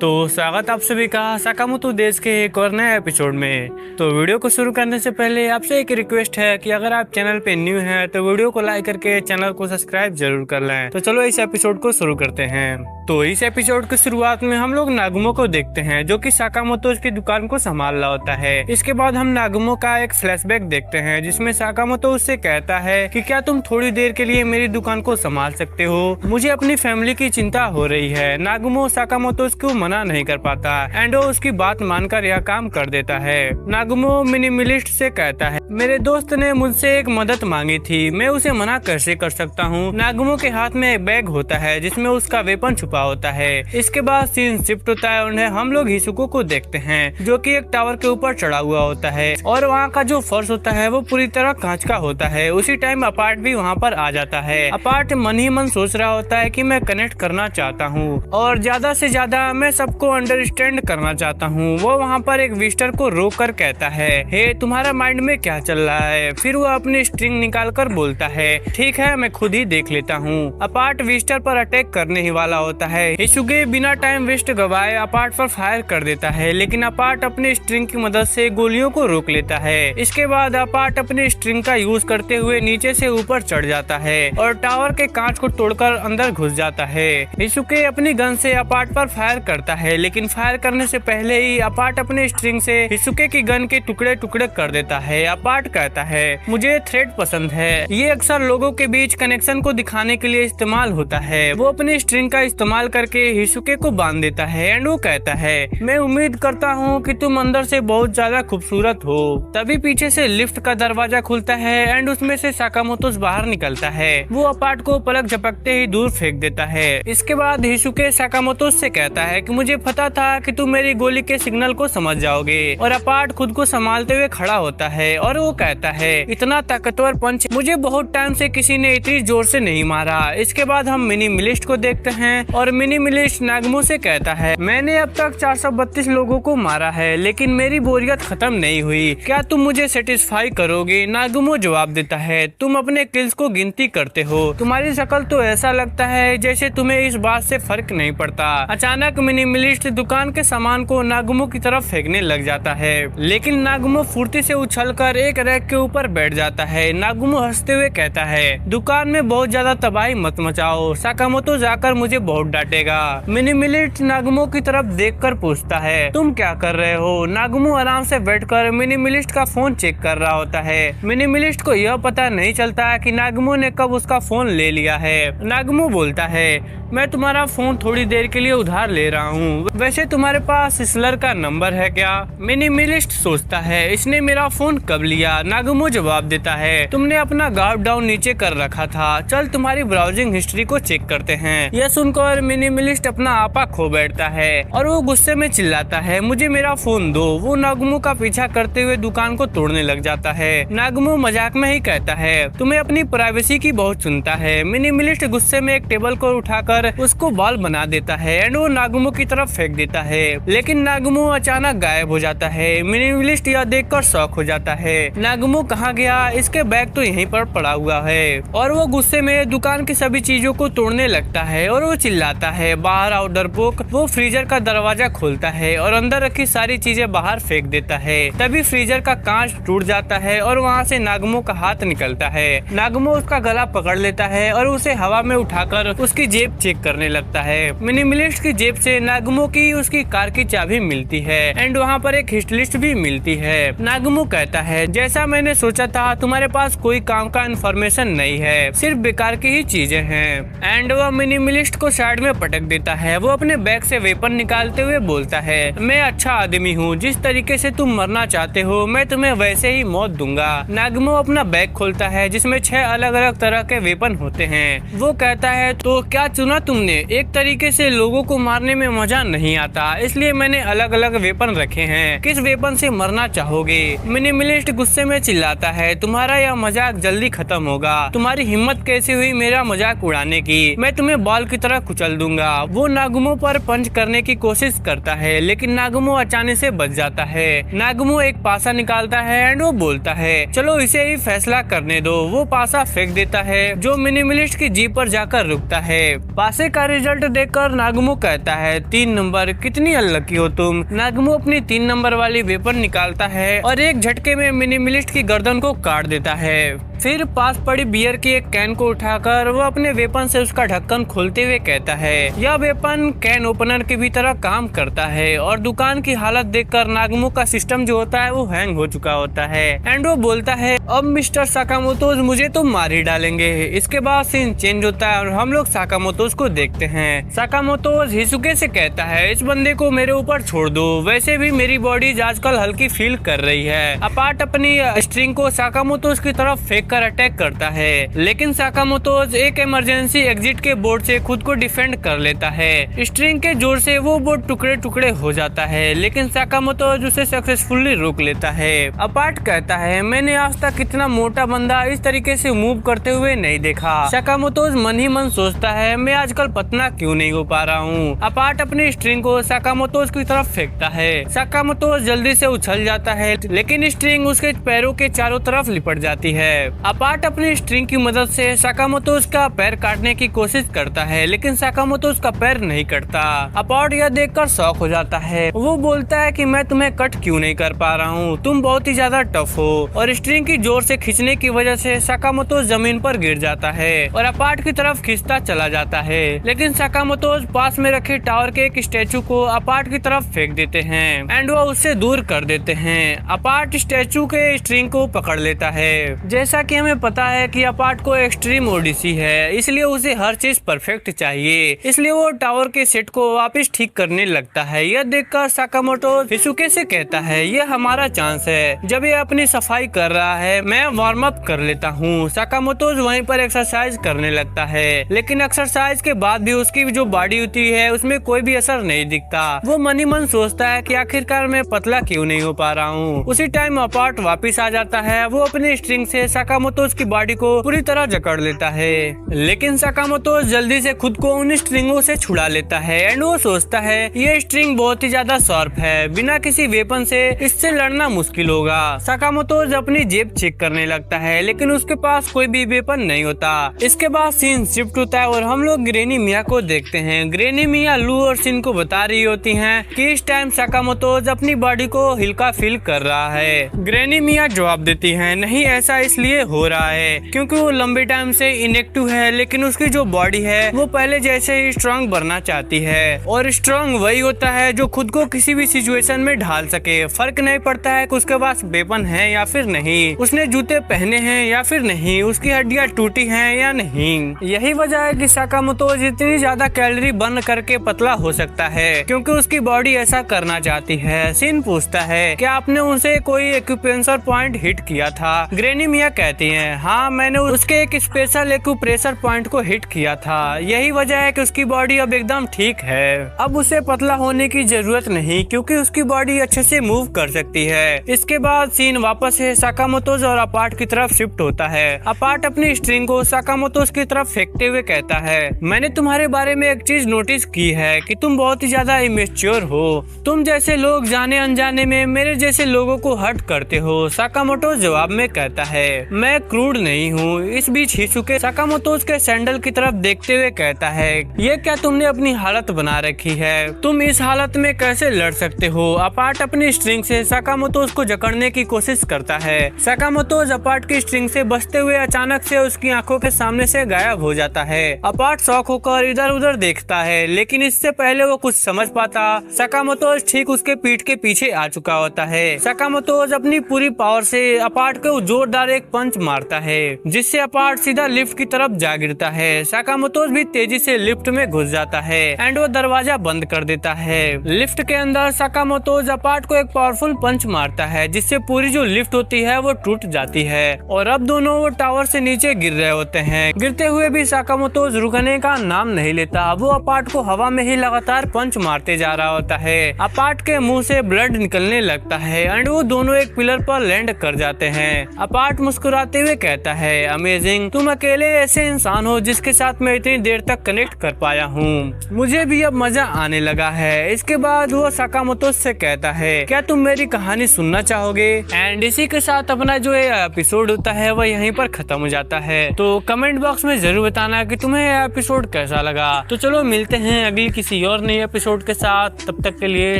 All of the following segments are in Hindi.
तो स्वागत आप सभी का साकामोतो डेज के एक और नए एपिसोड में। तो वीडियो को शुरू करने से पहले आपसे एक रिक्वेस्ट है कि अगर आप चैनल पे न्यू हैं तो वीडियो को लाइक करके चैनल को सब्सक्राइब जरूर कर लें। तो चलो इस एपिसोड को शुरू करते हैं। तो इस एपिसोड की शुरुआत में हम लोग नागुमो को देखते हैं जो कि साकामोतो की दुकान को संभाल रहा होता है। इसके बाद हम नागुमो का एक फ्लैशबैक देखते हैं जिसमें साकामोतो उससे कहता है कि क्या तुम थोड़ी देर के लिए मेरी दुकान को संभाल सकते हो, मुझे अपनी फैमिली की चिंता हो रही है। नागुमो साकामोतो को मना नहीं कर पाता एंड वो उसकी बात मानकर यह काम कर देता है। नागुमो मिनिमलिस्ट से कहता है मेरे दोस्त ने मुझसे एक मदद मांगी थी, मैं उसे मना कैसे कर सकता हूँ। नागुमो के हाथ में एक बैग होता है जिसमें उसका वेपन छुपा होता है। इसके बाद सीन शिफ्ट होता है और हम लोग हिसुको को देखते हैं जो कि एक टावर के ऊपर चढ़ा हुआ होता है और वहाँ का जो फर्श होता है वो पूरी तरह कांच का होता है। उसी टाइम अपार्ट भी वहाँ पर आ जाता है। अपार्ट मन ही मन सोच रहा होता है कि मैं कनेक्ट करना चाहता हूँ और ज्यादा से ज्यादा मैं सबको अंडरस्टैंड करना चाहता हूँ। वो वहाँ पर एक विजिटर को रोक कर कहता है हे तुम्हारा माइंड में क्या चल रहा है। फिर वो अपनी स्ट्रिंग निकाल कर बोलता है ठीक है मैं खुद ही देख लेता हूँ। अपार्ट विजिटर पर अटैक करने ही वाला होता है। हिसुगे बिना टाइम वेस्ट गवाए अपार्ट पर फायर कर देता है लेकिन अपार्ट अपनी स्ट्रिंग की मदद से गोलियों को रोक लेता है। इसके बाद अपार्ट अपनी स्ट्रिंग का यूज करते हुए नीचे से ऊपर चढ़ जाता है और टावर के कांच को तोड़कर अंदर घुस जाता है। हिसुगे अपनी गन से अपार्ट पर फायर करता है लेकिन फायर करने से पहले ही अपार्ट अपने स्ट्रिंग से हिसुके की गन के टुकड़े टुकड़े कर देता है। अपार्ट कहता है मुझे थ्रेड पसंद है, ये अक्सर लोगों के बीच कनेक्शन को दिखाने के लिए इस्तेमाल होता है। वो अपनी स्ट्रिंग का इस्तेमाल करके हिसुके को बांध देता है एंड वो कहता है मैं उम्मीद करता हूँ कि तुम अंदर से बहुत ज्यादा खूबसूरत हो। तभी पीछे से लिफ्ट का दरवाजा खुलता है एंड उसमें से साकामोतो बाहर निकलता है। वो अपार्ट को पलक झपकते ही दूर फेंक देता है। इसके बाद हिसुके साकामोतो से कहता है कि मुझे पता था कि तुम मेरी गोली के सिग्नल को समझ जाओगे और अपार्ट खुद को संभालते हुए खड़ा होता है और वो कहता है इतना ताकतवर पंच मुझे बहुत टाइम से किसी ने इतनी जोर से नहीं मारा। इसके बाद हम मिनिमलिस्ट को देखते हैं और मिनिमलिस्ट नागुमो से कहता है मैंने अब तक 432 लोगों को मारा है लेकिन मेरी बोरियत खत्म नहीं हुई, क्या तुम मुझे सेटिस्फाई करोगे। नागुमो जवाब देता है तुम अपने किल्स को गिनती करते हो, तुम्हारी शक्ल तो ऐसा लगता है जैसे तुम्हें इस बात से फर्क नहीं पड़ता। अचानक मिनिमलिस्ट दुकान के सामान को नागुमो की तरफ फेंकने लग जाता है लेकिन नागुमो फुर्ती से उछलकर एक रैक के ऊपर बैठ जाता है। नागुमो हंसते हुए कहता है दुकान में बहुत ज्यादा तबाही मत मचाओ, साकामोतो जाकर मुझे बहुत डांटेगा। मिनिमलिस्ट नागुमो की तरफ देखकर पूछता है तुम क्या कर रहे हो। नागुमो आराम से बैठकर मिनिमलिस्ट का फोन चेक कर रहा होता है। मिनिमलिस्ट को यह पता नहीं चलता कि नागुमो ने कब उसका फोन ले लिया है। नागुमो बोलता है मैं तुम्हारा फोन थोड़ी देर के लिए उधार ले रहा हूँ, वैसे तुम्हारे पास सिस्लर का नंबर है क्या। मिनिमलिस्ट सोचता है इसने मेरा फोन कब लिया। नागुमो जवाब देता है तुमने अपना गार्ड डाउन नीचे कर रखा था, चल तुम्हारी ब्राउजिंग हिस्ट्री को चेक करते हैं। यह सुनकर मिनिमलिस्ट अपना आपा खो बैठता है और वो गुस्से में चिल्लाता है मुझे मेरा फोन दो। वो नागुमो का पीछा करते हुए दुकान को तोड़ने लग जाता है। नागुमो मजाक में ही कहता है तुम्हें अपनी प्राइवेसी की बहुत चिंता है। मिनिमलिस्ट गुस्से में एक टेबल को उठाकर उसको बॉल बना देता है एंड वो नागुमो की तरफ फेंक देता है लेकिन नागुमो अचानक गायब हो जाता है। मिनिमलिस्ट यह देखकर शॉक हो जाता है नागुमो कहाँ गया, इसके बैग तो यहीं पर पड़ा हुआ है। और वो गुस्से में दुकान की सभी चीजों को तोड़ने लगता है और वो चिल्लाता है बाहर आओ डरपोक। वो फ्रीजर का दरवाजा खोलता है और अंदर रखी सारी चीजें बाहर फेंक देता है। तभी फ्रीजर का कांच टूट जाता है और वहाँ से नागुमो का हाथ निकलता है। नागुमो उसका गला पकड़ लेता है और उसे हवा में उठाकर उसकी जेब चेक करने लगता है। मिनिमलिस्ट की जेब से नागुमो की उसकी कार की चाबी मिलती है एंड वहाँ पर एक हिट लिस्ट भी मिलती है। नागुमो कहता है जैसा मैंने सोचा था तुम्हारे पास कोई काम का इन्फॉर्मेशन नहीं है, सिर्फ बेकार की ही चीजें हैं। एंड वह मिनिमलिस्ट को साइड में पटक देता है। वो अपने बैग से वेपन निकालते हुए बोलता है मैं अच्छा आदमी हूँ, जिस तरीके से तुम मरना चाहते हो मैं तुम्हें वैसे ही मौत दूंगा। नागुमो अपना बैग खोलता है जिसमें 6 अलग अलग तरह के वेपन होते हैं। वो कहता है तो क्या चुना तुमने। एक तरीके से लोगों को मारने में मजा नहीं आता इसलिए मैंने अलग अलग वेपन रखे हैं, किस वेपन से मरना चाहोगे। मिनिमलिस्ट गुस्से में चिल्लाता है तुम्हारा यह मजाक जल्दी खत्म होगा, तुम्हारी हिम्मत कैसे हुई मेरा मजाक उड़ाने की, मैं तुम्हें बॉल की तरह कुचल दूंगा। वो नागुमो पर पंच करने की कोशिश करता है लेकिन नागुमो अचानक से बच जाता है। नागुमो एक पासा निकालता है एंड वो बोलता है चलो इसे ही फैसला करने दो। वो पासा फेंक देता है जो मिनिमलिस्ट की जीप पर जाकर रुकता है। पासे का रिजल्ट देखकर नागमो कहता है 3 नंबर, कितनी अनलकी हो तुम। नागमो अपनी 3 नंबर वाली वेपन निकालता है और एक झटके में मिनिमलिस्ट की गर्दन को काट देता है। फिर पास पड़ी बियर की एक कैन को उठाकर वो अपने वेपन से उसका ढक्कन खोलते हुए कहता है यह वेपन कैन ओपनर की भी तरह काम करता है। और दुकान की हालत देखकर नागमो का सिस्टम जो होता है वो हैंग हो चुका होता है एंड वो बोलता है अब मिस्टर साकामोटोज मुझे तो मार ही डालेंगे। इसके बाद सीन चेंज होता है और हम लोग साकामोटोज को देखते हैं। साकामोटोज हिसुके से कहता है इस बंदे को मेरे ऊपर छोड़ दो, वैसे भी मेरी बॉडी आजकल हल्की फील कर रही है। अपार्ट अपनी स्ट्रिंग को साकामोटोज की तरफ फेंक कर अटैक करता है, लेकिन साकामोटोज एक इमरजेंसी एग्जिट के बोर्ड से खुद को डिफेंड कर लेता है। स्ट्रिंग के जोर से वो बोर्ड टुकड़े टुकड़े हो जाता है, लेकिन साकामोटोज उसे सक्सेसफुली रोक लेता है। अपार्ट कहता है मैंने आज तक इतना मोटा बंदा इस तरीके से मूव करते हुए नहीं देखा। साकामोटोज मन ही मन सोचता है मैं आजकल पतला क्यों नहीं हो पा रहा हूँ। अपार्ट अपनी स्ट्रिंग को साकामोटोज की तरफ फेंकता है। साकामोटोज जल्दी से उछल जाता है, लेकिन स्ट्रिंग उसके पैरों के चारों तरफ लिपट जाती है। अपार्ट अपनी स्ट्रिंग की मदद से साकामोटोज का पैर काटने की कोशिश करता है, लेकिन साकामोटोज का पैर नहीं कटता। अपार्ट यह देखकर शॉक हो जाता है। वो बोलता है कि मैं तुम्हें कट क्यों नहीं कर पा रहा हूँ, तुम बहुत ही ज्यादा टफ हो। और स्ट्रिंग की जोर से खींचने की वजह से साकामोटोज जमीन पर गिर जाता है और अपार्ट की तरफ खींचता चला जाता है, लेकिन साकामोटोज पास में रखे टावर के एक स्टैचू को अपार्ट की तरफ फेंक देते हैं एंड वो उससे दूर कर देते हैं। अपार्ट स्टैचू के स्ट्रिंग को पकड़ लेता है। जैसा कि हमें पता है कि अपार्ट को एक्सट्रीम ओडिसी है, इसलिए उसे हर चीज परफेक्ट चाहिए, इसलिए वो टावर के सेट को वापस ठीक करने लगता है। यह देखकर साकामोटोज हिसुके से कहता है ये हमारा चांस है। जब ये अपनी सफाई कर रहा है मैं वार्म अप कर लेता हूँ। साकामोटोज वहीं पर एक्सरसाइज करने लगता है, लेकिन एक्सरसाइज के बाद भी उसकी जो बॉडी होती है उसमें कोई भी असर नहीं दिखता। वो मन ही मन सोचता है कि आखिरकार मैं पतला क्यों नहीं हो पा रहा हूँ। उसी टाइम अपार्ट वापस आ जाता है। वो अपने स्ट्रिंग से साकामोटोज की बॉडी को पूरी तरह जकड़ लेता है, लेकिन साकामोटोज जल्दी से खुद को उन स्ट्रिंगों से छुड़ा लेता है एंड वो सोचता है ये स्ट्रिंग बहुत ही ज्यादा शार्प है, बिना किसी वेपन से इससे लड़ना मुश्किल होगा। साकामोटोज अपनी जेब चेक करने लगता है, लेकिन उसके पास कोई भी वेपन नहीं होता। इसके बाद सीन शिफ्ट होता है और हम लोग ग्रेनी मिया को देखते हैं। ग्रेनी मिया लू और सिन को बता रही होती हैं कि इस टाइम साकामोटोज अपनी बॉडी को हल्का फील कर रहा है। ग्रेनी मिया जवाब देती हैं नहीं ऐसा इसलिए हो रहा है क्योंकि वो लंबे टाइम से इनएक्टिव है, लेकिन उसकी जो बॉडी है वो पहले जैसे ही स्ट्रांग बनना चाहती है। और स्ट्रांग वही होता है जो खुद को किसी भी सिचुएशन में ढाल सके। फर्क नहीं पड़ता है कि उसके पास वेपन है या फिर नहीं, उसने जूते पहने हैं या फिर नहीं, उसकी हड्डियां टूटी हैं या नहीं। यही वजह है कि साकामोटोज इतनी ज्यादा कैलोरी बर्न करके पतला हो सकता है, क्योंकि उसकी बॉडी ऐसा करना चाहती है। सिन पूछता है क्या आपने उनसे कोई एक्यूप्रेशर पॉइंट हिट किया था। ग्रेनी मिया कहती है हाँ मैंने उसके एक स्पेशल एक्यूप्रेशर पॉइंट को हिट किया था, यही वजह है कि उसकी बॉडी अब एकदम ठीक है। अब उसे पतला होने की जरूरत नहीं क्योंकि उसकी बॉडी अच्छे से मूव कर सकती है। इसके बाद सीन वापस से साकामोटोज और अपार्ट की तरफ शिफ्ट होता है। अपार्ट अपनी स्ट्रिंग को साकामोटोज की तरफ फेंकते हुए कहता है मैंने तुम्हारे बारे में एक चीज नोटिस की है कि तुम बहुत ही ज्यादा इमेच्योर हो। तुम जैसे लोग जाने अनजाने में मेरे जैसे लोगों को हर्ट करते हो। साकामोटोज जवाब में कहता है मैं क्रूड नहीं हूँ। इस बीच हिसुके साकामोटोज के सैंडल की तरफ देखते हुए कहता है ये क्या तुमने अपनी हालत बना रखी है, तुम इस हालत में कैसे लड़ सकते हो। अपार्ट अपनी स्ट्रिंग से साकामोटोज को जकड़ने की कोशिश करता है। साकामोटोज अपार्ट की स्ट्रिंग से बचते हुए अचानक से उसकी आंखों के सामने से गायब हो जाता है। अपार्ट शॉक होकर इधर उधर देखता है, लेकिन इससे पहले वो कुछ समझ पाता साकामोटोज ठीक उसके पीठ के पीछे आ चुका होता है। साकामोटोज अपनी पूरी पावर से अपार्ट को जोरदार एक पंच मारता है, जिससे अपार्ट सीधा लिफ्ट की तरफ जा गिरता है। साकामोटोज भी तेजी से लिफ्ट में घुस जाता है एंड वो दरवाजा बंद कर देता है। लिफ्ट के अंदर साकामोटोज अपार्ट को एक पावरफुल पंच मारता है, जिससे पूरी जो लिफ्ट होती है वो टूट जाती है और अब दोनों वो टावर से नीचे गिर रहे होते हैं। गिरते हुए भी साकामोटोज रुकने का नाम नहीं लेता। वो अपार्ट को हवा में ही लगातार पंच मारते जा रहा होता है। अपार्ट के मुंह से ब्लड निकलने लगता है एंड वो दोनों एक पिलर पर लैंड कर जाते हैं। अपार्ट मुस्कुरा मुस्कुराते हुए कहता है, अमेजिंग, तुम अकेले ऐसे इंसान हो जिसके साथ मैं इतनी देर तक कनेक्ट कर पाया हूँ। मुझे भी अब मजा आने लगा है। इसके बाद वो साकामोतो से कहता है, क्या तुम मेरी कहानी सुनना चाहोगे? एंड इसी के साथ अपना जो एपिसोड होता है वह यहीं पर खत्म हो जाता है। तो कमेंट बॉक्स में जरूर बताना कि तुम्हें यह एपिसोड कैसा लगा। तो चलो मिलते हैं अगली किसी और नई एपिसोड के साथ, तब तक के लिए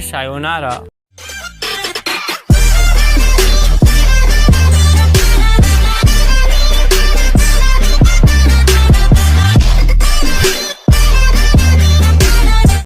सायोनारा।